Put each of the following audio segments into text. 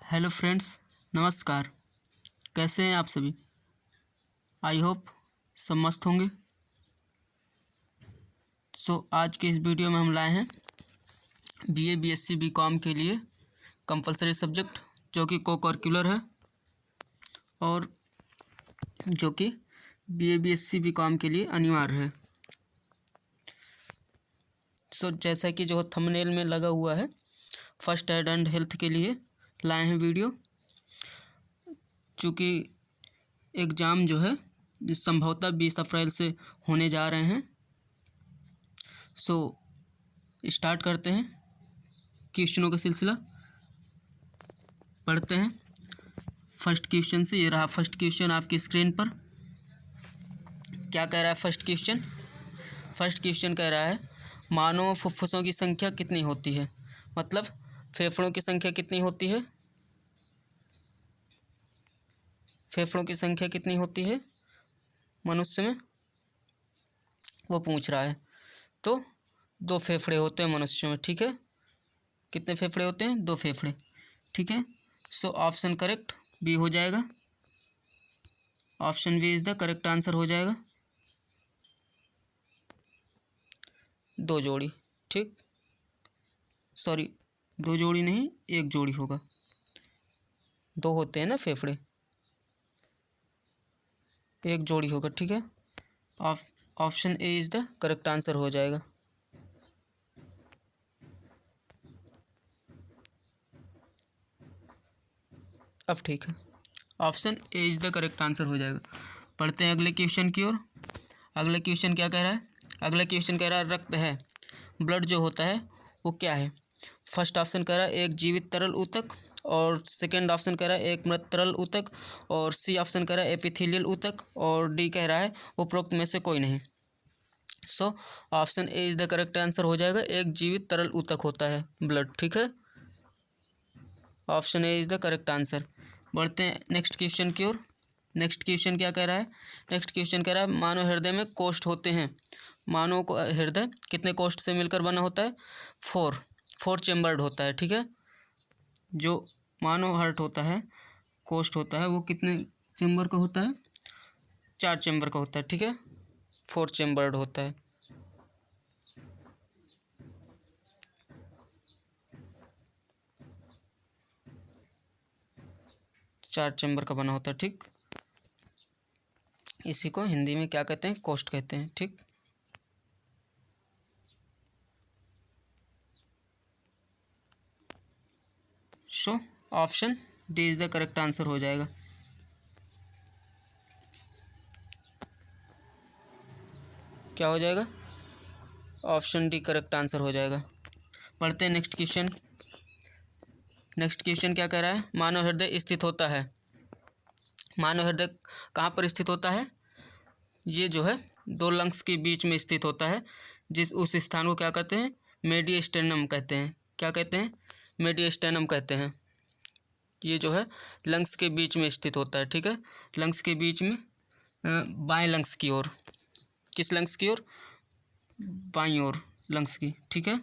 Hello friends, नमस्कार। कैसे हैं आप सभी? आई होप सब मस्त होंगे। आज के इस वीडियो में हम लाए हैं बीए बीएससी बीकॉम के लिए कंपलसरी सब्जेक्ट जो कि को करिकुलर है और जो कि बीए बीएससी बीकॉम के लिए अनिवार्य है। जैसा कि जो थंबनेल में लगा हुआ है, फर्स्ट एड एंड हेल्थ के लिए लाए हैं वीडियो। चूँकि एग्ज़ाम जो है संभवतः 20 अप्रैल से होने जा रहे हैं। स्टार्ट करते हैं, क्वेश्चनों का सिलसिला पढ़ते हैं। फर्स्ट क्वेश्चन से, ये रहा फर्स्ट क्वेश्चन आपकी स्क्रीन पर। क्या कह रहा है फर्स्ट क्वेश्चन कह रहा है मानव फुफ्फुसों की संख्या कितनी होती है। मतलब फेफड़ों की संख्या कितनी होती है, फेफड़ों की संख्या कितनी होती है मनुष्य में, वो पूछ रहा है। तो 2 फेफड़े होते हैं मनुष्य में, ठीक है। कितने फेफड़े होते हैं? 2 फेफड़े, ठीक है। ऑप्शन करेक्ट बी हो जाएगा। Option B is the correct answer हो जाएगा। 2 जोड़ी, ठीक। सॉरी, 2 जोड़ी नहीं, 1 जोड़ी होगा। 2 होते हैं ना फेफड़े, 1 जोड़ी होगा, ठीक है। Option A is the correct answer हो जाएगा। अब ठीक है, option A is the correct answer हो जाएगा। पढ़ते हैं अगले क्वेश्चन की ओर। अगला क्वेश्चन क्या कह रहा है? अगला क्वेश्चन कह रहा है रक्त है, ब्लड जो होता है वो क्या है। फर्स्ट ऑप्शन कह रहा है एक जीवित तरल ऊतक, और सेकंड ऑप्शन कह रहा है एक मृत तरल ऊतक, और सी ऑप्शन कह रहा है एपिथेलियल ऊतक, और डी कह रहा है उपरोक्त में से कोई नहीं। Option A is the correct answer हो जाएगा। एक जीवित तरल ऊतक होता है ब्लड, ठीक है। Option A is the correct answer. बढ़ते हैं नेक्स्ट क्वेश्चन की ओर। नेक्स्ट क्वेश्चन क्या कह रहा है? नेक्स्ट क्वेश्चन कह रहा है मानव हृदय में कोष्ठ होते हैं। मानव को हृदय कितने कोष्ठ से मिलकर बना होता है? 4 चेम्बर्ड होता है, ठीक है। जो मानव हार्ट होता है, कोष्ठ होता है, वो कितने चेम्बर का होता है? 4 चेम्बर का होता है, ठीक है। 4 चेम्बर्ड होता है। चार चेम्बर का बना होता है, ठीक। इसी को हिंदी में क्या कहते हैं? कोष्ठ कहते हैं, ठीक। Option D is the correct answer हो जाएगा। क्या हो जाएगा? ऑप्शन डी करेक्ट आंसर हो जाएगा। पढ़ते हैं नेक्स्ट क्वेश्चन। नेक्स्ट क्वेश्चन क्या कह रहा है? मानव हृदय स्थित होता है। मानव हृदय कहाँ पर स्थित होता है? ये जो है 2 लंग्स के बीच में स्थित होता है। उस स्थान को क्या कहते हैं? मेडियस्टेनम कहते हैं। क्या कहते हैं? मेडियस्टेनम कहते हैं। ये जो है लंग्स के बीच में स्थित होता है, ठीक है। लंग्स के बीच में, बाएं लंग्स की ओर। किस लंग्स की ओर? बाईं ओर लंग्स की, ठीक है।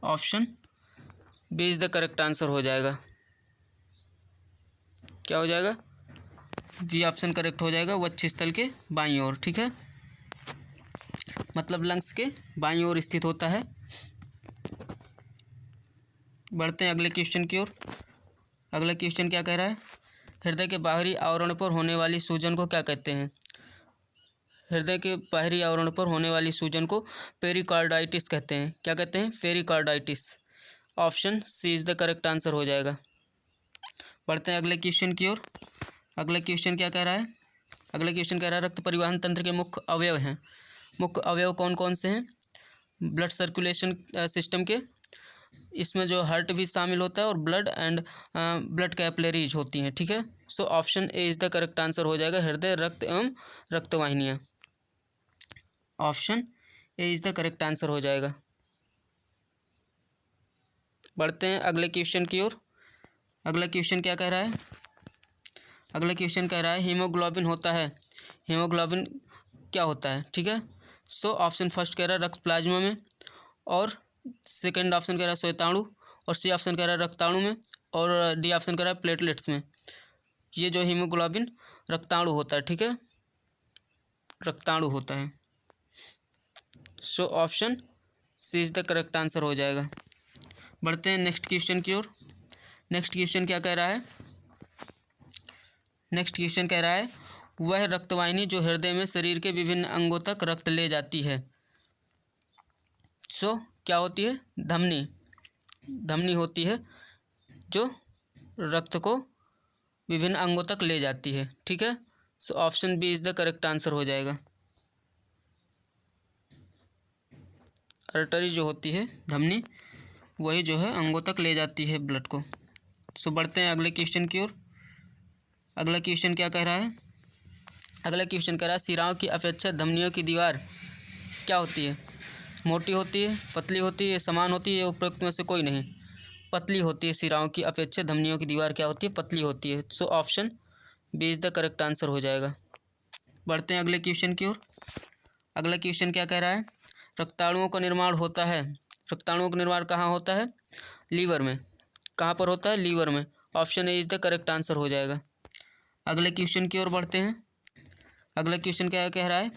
Option B is the correct answer हो जाएगा। क्या हो जाएगा? बी ऑप्शन करेक्ट हो जाएगा। वक्षस्थल के बाईं ओर, ठीक है। मतलब लंग्स के बाईं ओर स्थित होता है। बढ़ते हैं अगले क्वेश्चन की ओर। अगला क्वेश्चन क्या कह रहा है? हृदय के बाहरी आवरण पर होने वाली सूजन को क्या कहते हैं? हृदय के बाहरी आवरण पर होने वाली सूजन को पेरिकार्डाइटिस कहते हैं। क्या कहते हैं? Pericarditis. Option C is the correct answer हो जाएगा। बढ़ते हैं अगले क्वेश्चन की ओर। अगला क्वेश्चन क्या कह रहा है? अगला क्वेश्चन कह रहा है रक्त परिवहन तंत्र के मुख्य अवयव हैं। मुख्य अवयव कौन कौन से हैं? ब्लड सर्कुलेशन सिस्टम के, इसमें जो हार्ट भी शामिल होता है, और ब्लड कैपिलरीज होती हैं, ठीक है। Option A is the correct answer हो जाएगा। हृदय, रक्त एवं रक्तवाहिनियाँ। Option A is the correct answer हो जाएगा। बढ़ते हैं अगले क्वेश्चन की ओर। अगला क्वेश्चन क्या कह रहा है? अगला क्वेश्चन कह रहा है हीमोग्लोबिन होता है। हीमोग्लोबिन क्या होता है, ठीक है। ऑप्शन फर्स्ट कह रहा है रक्त प्लाज्मा में, और सेकंड ऑप्शन कह रहा है श्वेताणु, और सी ऑप्शन कह रहा है रक्ताणु में, और डी ऑप्शन कह रहा है प्लेटलेट्स में। ये जो हीमोग्लोबिन रक्ताणु होता है, ठीक है, रक्ताणु होता है। So option C is the correct answer हो जाएगा। बढ़ते हैं नेक्स्ट क्वेश्चन की ओर। नेक्स्ट क्वेश्चन क्या कह रहा है? नेक्स्ट क्वेश्चन कह रहा है वह रक्तवाहिनी जो हृदय में शरीर के विभिन्न अंगों तक रक्त ले जाती है। सो क्या होती है? धमनी। धमनी होती है जो रक्त को विभिन्न अंगों तक ले जाती है, ठीक है। So option B is the correct answer हो जाएगा। आर्टरी जो होती है धमनी, वही जो है अंगों तक ले जाती है ब्लड को। सो बढ़ते हैं अगले क्वेश्चन की ओर। अगला क्वेश्चन क्या कह रहा है? अगला क्वेश्चन कह रहा है शिराओं की अपेक्षा धमनियों की दीवार क्या होती है? मोटी होती है, पतली होती है, समान होती है, उपरोक्त में से कोई नहीं। पतली होती है। शिराओं की अपेक्षा धमनियों की दीवार क्या होती है? पतली होती है। So option B is the correct answer हो जाएगा। बढ़ते हैं अगले क्वेश्चन की ओर। अगला क्वेश्चन क्या कह रहा है? रक्ताणुओं का निर्माण होता है। रक्ताणुओं का निर्माण कहाँ होता है? लीवर में। कहाँ पर होता है? लीवर में। Option A is the correct answer हो जाएगा। अगले क्वेश्चन की ओर बढ़ते हैं। अगला क्वेश्चन क्या कह रहा है?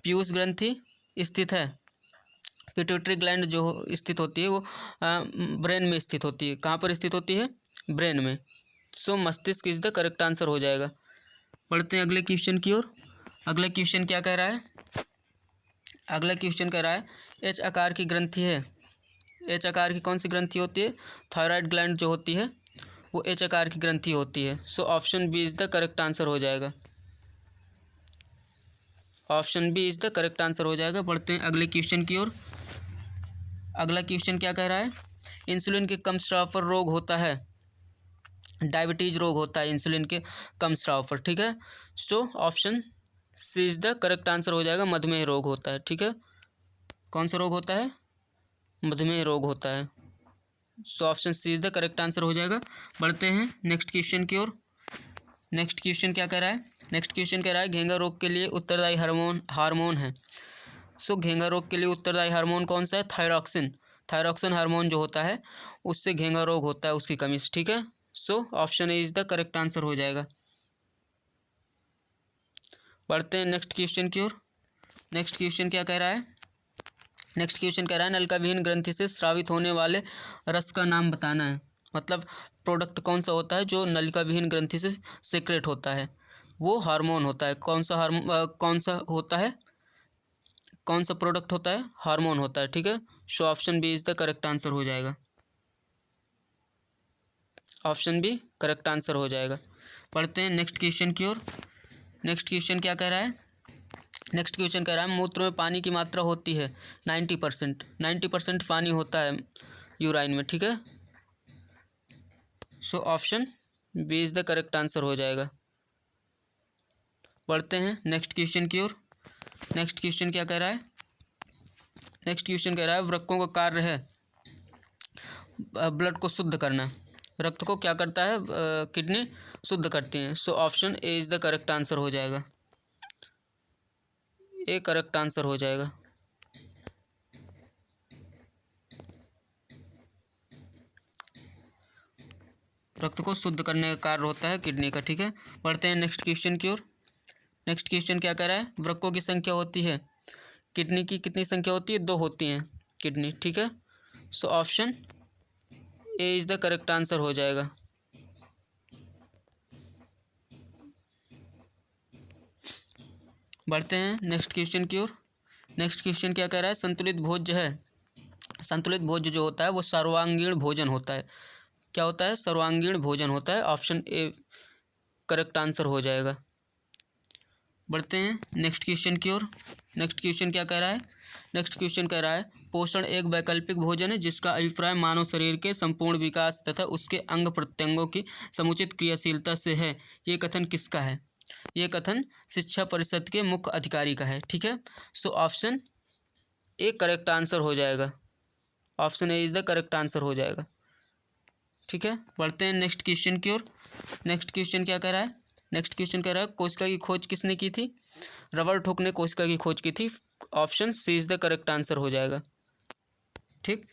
पीयूष ग्रंथि स्थित है। पिट्यूटरी ग्लैंड जो स्थित होती है वो ब्रेन में स्थित होती है। कहाँ पर स्थित होती है? ब्रेन में। सो मस्तिष्क इज द करेक्ट आंसर हो जाएगा। पढ़ते हैं अगले क्वेश्चन की ओर। अगला क्वेश्चन क्या कह रहा है? अगला क्वेश्चन कह रहा है एच आकार की ग्रंथि है। एच आकार की कौन सी ग्रंथि होती है? थायराइड ग्लैंड जो होती है वो एच आकार की ग्रंथि होती है। So option B is the correct answer हो जाएगा। Option B is the correct answer हो जाएगा। बढ़ते हैं अगले क्वेश्चन की ओर। अगला क्वेश्चन क्या कह रहा है? इंसुलिन के कम स्राव पर रोग होता है। डायबिटीज रोग होता है इंसुलिन के कम स्राव पर, ठीक है। So option C is the correct answer हो जाएगा। मधुमेह रोग होता है, ठीक है। कौन सा रोग होता है? मधुमेह रोग होता है। So option C is the correct answer हो जाएगा। बढ़ते हैं नेक्स्ट क्वेश्चन की ओर। नेक्स्ट क्वेश्चन क्या कह रहा है? नेक्स्ट क्वेश्चन कह रहा है घेंगा रोग के लिए उत्तरदायी हार्मोन है। सो घेंगा रोग के लिए उत्तरदायी हार्मोन कौन सा है? थायरॉक्सिन। थायरॉक्सिन हार्मोन जो होता है उससे घेंगा रोग होता है, उसकी कमी से, ठीक है। So option A is the correct answer हो जाएगा। बढ़ते हैं नेक्स्ट क्वेश्चन की ओर। नेक्स्ट क्वेश्चन क्या कह रहा है? नेक्स्ट क्वेश्चन कह रहा है नलिका विहीन ग्रंथि से स्रावित होने वाले रस का नाम बताना है। मतलब प्रोडक्ट कौन सा होता है जो नलिका विहीन ग्रंथि से सेक्रेट होता है? वो हार्मोन होता है। कौन सा कौन सा होता है? कौन सा प्रोडक्ट होता है? हार्मोन होता है, ठीक है। So option B is the correct answer हो जाएगा। ऑप्शन बी करेक्ट आंसर हो जाएगा। पढ़ते हैं नेक्स्ट क्वेश्चन की ओर। नेक्स्ट क्वेश्चन क्या कह रहा है? नेक्स्ट क्वेश्चन कह रहा है मूत्र में पानी की मात्रा होती है 90%। 90% पानी होता है यूराइन में, ठीक है। So option B is the correct answer हो जाएगा। बढ़ते हैं नेक्स्ट क्वेश्चन की ओर। नेक्स्ट क्वेश्चन क्या कह रहा है? नेक्स्ट क्वेश्चन कह रहा है वृक्कों का कार्य है ब्लड को शुद्ध करना। रक्त को क्या करता है? किडनी शुद्ध करती हैं। So option A is the correct answer हो जाएगा। ए करेक्ट आंसर हो जाएगा। रक्त को शुद्ध करने का कार्य होता है किडनी का, ठीक है। बढ़ते हैं नेक्स्ट क्वेश्चन की ओर। नेक्स्ट क्वेश्चन क्या कह रहा है? वृक्कों की संख्या होती है, किडनी की कितनी संख्या होती है? 2 होती हैं किडनी, ठीक है। So option A is the correct answer हो जाएगा। बढ़ते हैं नेक्स्ट क्वेश्चन की ओर। नेक्स्ट क्वेश्चन क्या कह रहा है? संतुलित भोज्य है। संतुलित भोज्य जो होता है वो सर्वांगीण भोजन होता है। क्या होता है? सर्वांगीण भोजन होता है। ऑप्शन ए करेक्ट आंसर हो जाएगा। बढ़ते हैं नेक्स्ट क्वेश्चन की ओर। नेक्स्ट क्वेश्चन क्या कह रहा है? नेक्स्ट क्वेश्चन कह रहा है पोषण एक वैकल्पिक भोजन है जिसका अभिप्राय मानव शरीर के संपूर्ण विकास तथा उसके अंग प्रत्यंगों की समुचित क्रियाशीलता से है। ये कथन किसका है? ये कथन शिक्षा परिषद के मुख्य अधिकारी का है, ठीक है। So option A correct answer हो जाएगा। Option A is the correct answer हो जाएगा, ठीक है। बढ़ते हैं नेक्स्ट क्वेश्चन की ओर। नेक्स्ट क्वेश्चन क्या कह रहा है? नेक्स्ट क्वेश्चन कह रहा है कोशिका की खोज किसने की थी? रॉबर्ट हुक ने कोशिका की खोज की थी। Option C is the correct answer हो जाएगा, ठीक।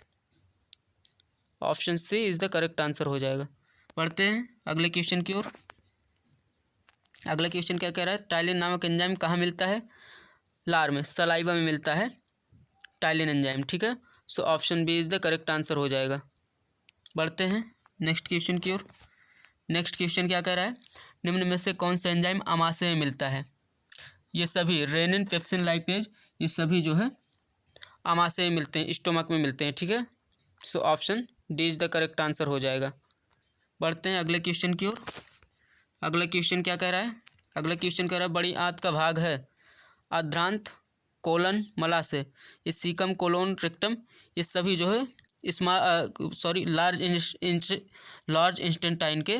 Option C is the correct answer हो जाएगा। पढ़ते हैं अगले क्वेश्चन की ओर। अगला क्वेश्चन क्या कह रहा है, टाइलिन नामक एंजाइम कहाँ मिलता है? लार में, सलाइवा में मिलता है टाइलिन एंजाइम, ठीक है। So option B is the correct answer हो जाएगा। बढ़ते हैं नेक्स्ट क्वेश्चन की ओर। नेक्स्ट क्वेश्चन क्या कह रहा है, निम्न में से कौन सा एंजाइम आमाशय में मिलता है? ये सभी रेनिन, पेप्सिन, लाइपेज, ये सभी जो है आमाशय में मिलते हैं, स्टोमक में मिलते हैं, ठीक है। So option D is the correct answer हो जाएगा। बढ़ते हैं अगले क्वेश्चन की ओर। अगला क्वेश्चन क्या कह रहा है, अगला क्वेश्चन कह रहा है बड़ी आंत का भाग है आद्रांत, कोलन, मलाशय, ये सीकम, कोलोन, रेक्टम, ये सभी जो है लार्ज इंटेस्टाइन के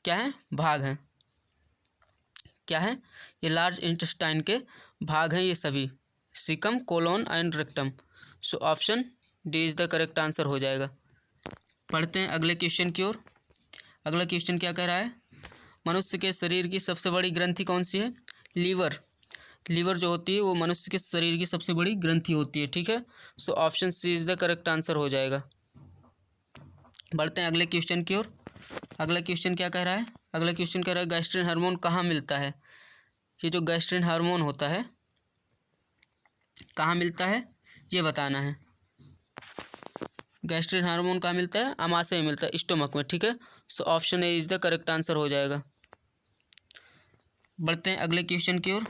क्या हैं, भाग हैं। क्या है ये? लार्ज इंटेस्टाइन के भाग हैं ये सभी, caecum, colon and rectum. So option D is the correct answer हो जाएगा। पढ़ते हैं अगले क्वेश्चन की ओर। अगला क्वेश्चन क्या कह रहा है, मनुष्य के शरीर की सबसे बड़ी ग्रंथि कौन सी है? लीवर। लीवर जो होती है वो मनुष्य के शरीर की सबसे बड़ी ग्रंथि होती है, ठीक है। So option C is the correct answer हो जाएगा। बढ़ते हैं अगले क्वेश्चन की ओर। अगला क्वेश्चन क्या कह रहा है, अगला क्वेश्चन कह रहा है गैस्ट्रिन हार्मोन कहाँ मिलता है? ये जो गैस्ट्रिन हार्मोन होता है कहाँ मिलता है ये बताना है। गैस्ट्रिन हार्मोन कहाँ मिलता है? आमाशय में मिलता है, स्टोमक में, ठीक है। So option A is the correct answer हो जाएगा। बढ़ते हैं अगले क्वेश्चन की ओर।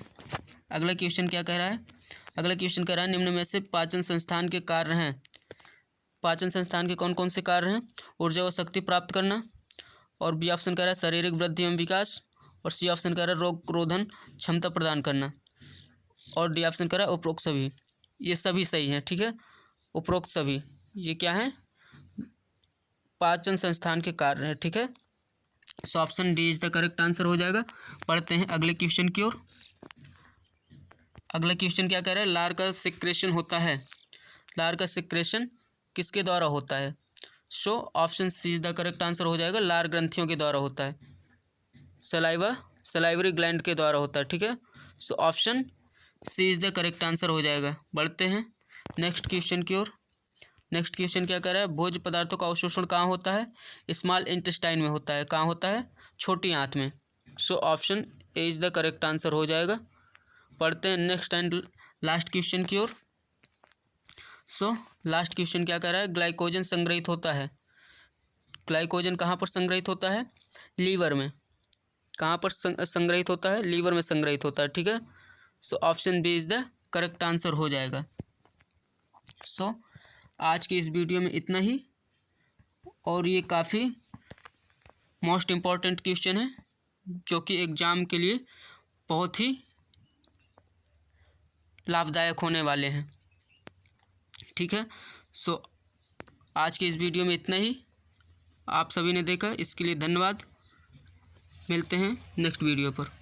अगला क्वेश्चन क्या कह रहा है, अगला क्वेश्चन कह रहा है निम्न में से पाचन संस्थान के कार्य हैं। पाचन संस्थान के कौन कौन से कार्य हैं? ऊर्जा व शक्ति प्राप्त करना, और बी ऑप्शन कह रहा है शारीरिक वृद्धि एवं विकास, और सी ऑप्शन कह रहा है रोग रोधन क्षमता प्रदान करना, और डी ऑप्शन कह रहा है उपरोक्त सभी। ये सभी सही हैं, ठीक है। उपरोक्त सभी ये क्या है? पाचन संस्थान के कार्य हैं, ठीक है। So option D is the correct answer हो जाएगा। पढ़ते हैं अगले क्वेश्चन की ओर। अगला क्वेश्चन क्या कह रहा है, लार का सिक्रेशन होता है, लार का सिक्रेशन किसके द्वारा होता है? So option C is the correct answer हो जाएगा, लार ग्रंथियों के द्वारा होता है, सलाइवरी ग्लैंड के द्वारा होता है, ठीक है। So option C is the correct answer हो जाएगा। बढ़ते हैं नेक्स्ट क्वेश्चन की ओर। नेक्स्ट क्वेश्चन क्या कह रहा है, भोज्य पदार्थों का अवशोषण कहाँ होता है? स्मॉल इंटेस्टाइन में होता है। कहाँ होता है? छोटी आंत में। So option A is the correct answer हो जाएगा। पढ़ते हैं नेक्स्ट एंड लास्ट क्वेश्चन की ओर। सो लास्ट क्वेश्चन क्या कह रहा है, ग्लाइकोजन संग्रहित होता है। ग्लाइकोजन कहाँ पर संग्रहित होता है? लीवर में। कहाँ पर संग्रहित होता है? लीवर में संग्रहित होता है, ठीक है। So option B is the correct answer हो जाएगा। सो आज की इस वीडियो में इतना ही, और ये काफ़ी मोस्ट इम्पॉर्टेंट क्वेश्चन है जो कि एग्ज़ाम के लिए बहुत ही लाभदायक होने वाले हैं, ठीक है। सो आज के इस वीडियो में इतना ही। आप सभी ने देखा इसके लिए धन्यवाद। मिलते हैं नेक्स्ट वीडियो पर।